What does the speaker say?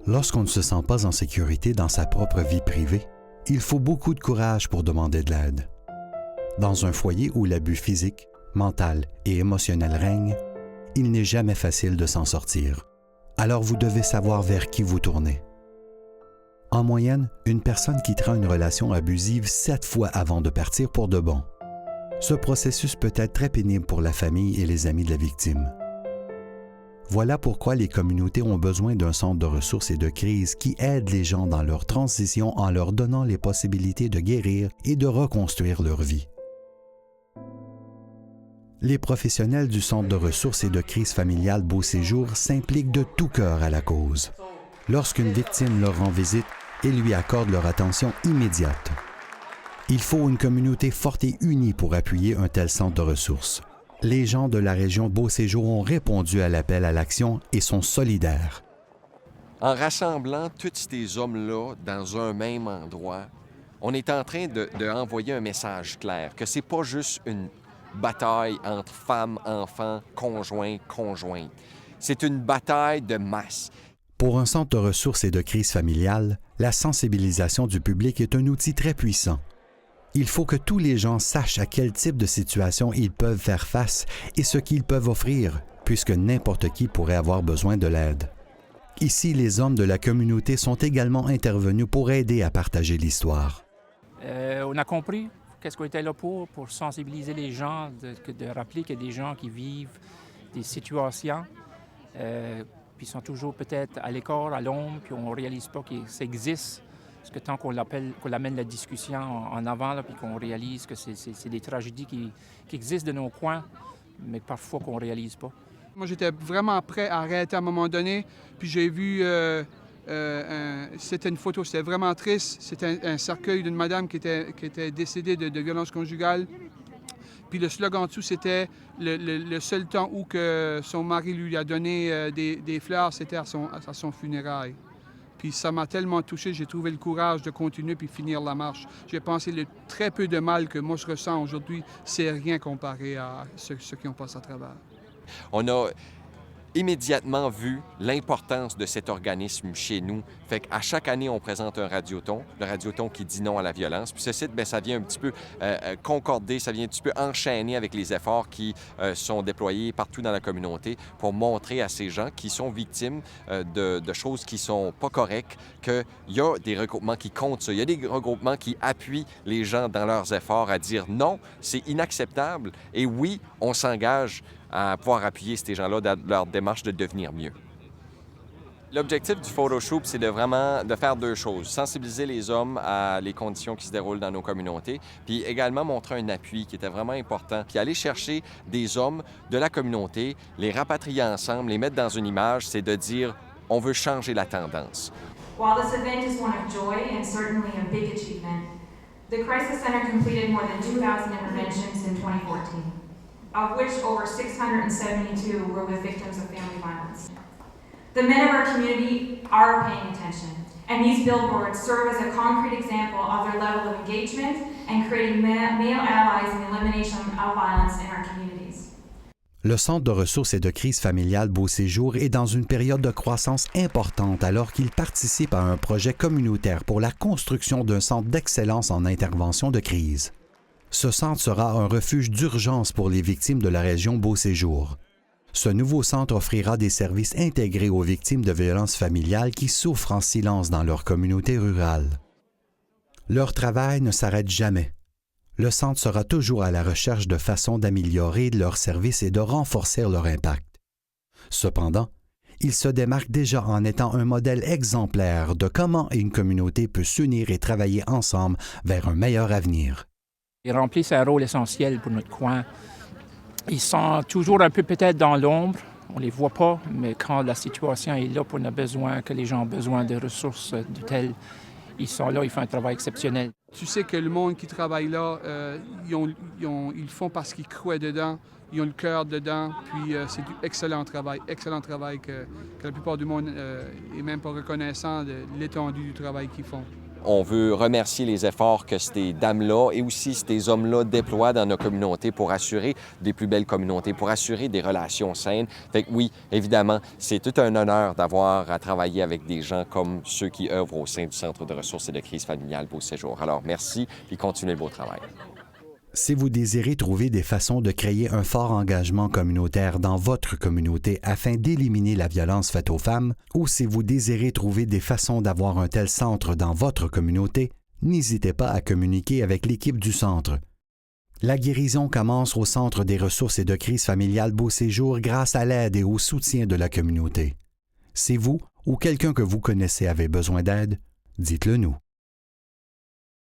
Lorsqu'on ne se sent pas en sécurité dans sa propre vie privée, il faut beaucoup de courage pour demander de l'aide. Dans un foyer où l'abus physique, mental et émotionnel règne, il n'est jamais facile de s'en sortir. Alors vous devez savoir vers qui vous tourner. En moyenne, une personne quittera une relation abusive 7 fois avant de partir pour de bon. Ce processus peut être très pénible pour la famille et les amis de la victime. Voilà pourquoi les communautés ont besoin d'un centre de ressources et de crise qui aide les gens dans leur transition en leur donnant les possibilités de guérir et de reconstruire leur vie. Les professionnels du Centre de ressources et de crise familiale Beau Séjour s'impliquent de tout cœur à la cause. Lorsqu'une victime leur rend visite, ils lui accordent leur attention immédiate. Il faut une communauté forte et unie pour appuyer un tel centre de ressources. Les gens de la région Beau Séjour ont répondu à l'appel à l'action et sont solidaires. En rassemblant tous ces hommes-là dans un même endroit, on est en train d'envoyer un message clair, que c'est pas juste une bataille entre femmes, enfants, conjoints, conjointes. C'est une bataille de masse. Pour un centre de ressources et de crise familiale, la sensibilisation du public est un outil très puissant. Il faut que tous les gens sachent à quel type de situation ils peuvent faire face et ce qu'ils peuvent offrir, puisque n'importe qui pourrait avoir besoin de l'aide. Ici, les hommes de la communauté sont également intervenus pour aider à partager l'histoire. On a compris qu'est-ce qu'on était là pour sensibiliser les gens, de rappeler qu'il y a des gens qui vivent des situations, puis sont toujours peut-être à l'écart, à l'ombre, puis on ne réalise pas que ça existe. Parce que tant qu'on amène la discussion en avant, là, puis qu'on réalise que c'est des tragédies qui existent de nos coins, mais parfois qu'on ne réalise pas. Moi, j'étais vraiment prêt à arrêter à un moment donné, puis j'ai vu, c'était une photo, c'était vraiment triste. C'était un cercueil d'une madame qui était décédée de violence conjugale. Puis le slogan en dessous, c'était le seul temps où que son mari lui a donné des fleurs, c'était à son funérail. Puis ça m'a tellement touché, j'ai trouvé le courage de continuer puis finir la marche. J'ai pensé le très peu de mal que moi je ressens aujourd'hui, c'est rien comparé à ceux qui ont passé à travers. On a immédiatement vu l'importance de cet organisme chez nous. Fait qu'à chaque année, on présente un radioton, le radioton qui dit non à la violence. Puis ce site, bien, ça vient un petit peu concorder, ça vient un petit peu enchaîner avec les efforts qui sont déployés partout dans la communauté pour montrer à ces gens qui sont victimes de choses qui sont pas correctes qu'il y a des regroupements qui comptent ça. Il y a des regroupements qui appuient les gens dans leurs efforts à dire non, c'est inacceptable. Et oui, on s'engage à pouvoir appuyer ces gens-là dans leur démarche de devenir mieux. L'objectif du photoshoot, c'est de faire deux choses. Sensibiliser les hommes à les conditions qui se déroulent dans nos communautés, puis également montrer un appui qui était vraiment important, puis aller chercher des hommes de la communauté, les rapatrier ensemble, les mettre dans une image, c'est de dire « on veut changer la tendance ». While this event is one of joy and certainly a big achievement, the Crisis Center completed more than 2,000 interventions in 2014. Of which over 672 were with victims of family violence. The men of our community are paying attention, and these billboards serve as a concrete example of their level of engagement and creating male allies in the elimination of violence in our communities. Le Centre de ressources et de crise familiale Beau Séjour est dans une période de croissance importante alors qu'il participe à un projet communautaire pour la construction d'un centre d'excellence en intervention de crise. Ce centre sera un refuge d'urgence pour les victimes de la région Beau Séjour. Ce nouveau centre offrira des services intégrés aux victimes de violences familiales qui souffrent en silence dans leur communauté rurale. Leur travail ne s'arrête jamais. Le centre sera toujours à la recherche de façons d'améliorer leurs services et de renforcer leur impact. Cependant, il se démarque déjà en étant un modèle exemplaire de comment une communauté peut s'unir et travailler ensemble vers un meilleur avenir. Ils remplissent un rôle essentiel pour notre coin. Ils sont toujours un peu peut-être dans l'ombre, on ne les voit pas, mais quand la situation est là, qu'on a besoin, que les gens ont besoin de ressources de telles, ils sont là, ils font un travail exceptionnel. Tu sais que le monde qui travaille là, ils le font parce qu'ils croient dedans, ils ont le cœur dedans, puis c'est du excellent travail que la plupart du monde n'est même pas reconnaissant de l'étendue du travail qu'ils font. On veut remercier les efforts que ces dames-là et aussi ces hommes-là déploient dans nos communautés pour assurer des plus belles communautés, pour assurer des relations saines. Fait que oui, évidemment, c'est tout un honneur d'avoir à travailler avec des gens comme ceux qui œuvrent au sein du Centre de ressources et de crise familiale Beau Séjour. Alors, merci, puis continuez le beau travail. Si vous désirez trouver des façons de créer un fort engagement communautaire dans votre communauté afin d'éliminer la violence faite aux femmes, ou si vous désirez trouver des façons d'avoir un tel centre dans votre communauté, n'hésitez pas à communiquer avec l'équipe du centre. La guérison commence au Centre des ressources et de crise familiale Beau Séjour grâce à l'aide et au soutien de la communauté. Si vous ou quelqu'un que vous connaissez avez besoin d'aide, dites-le nous.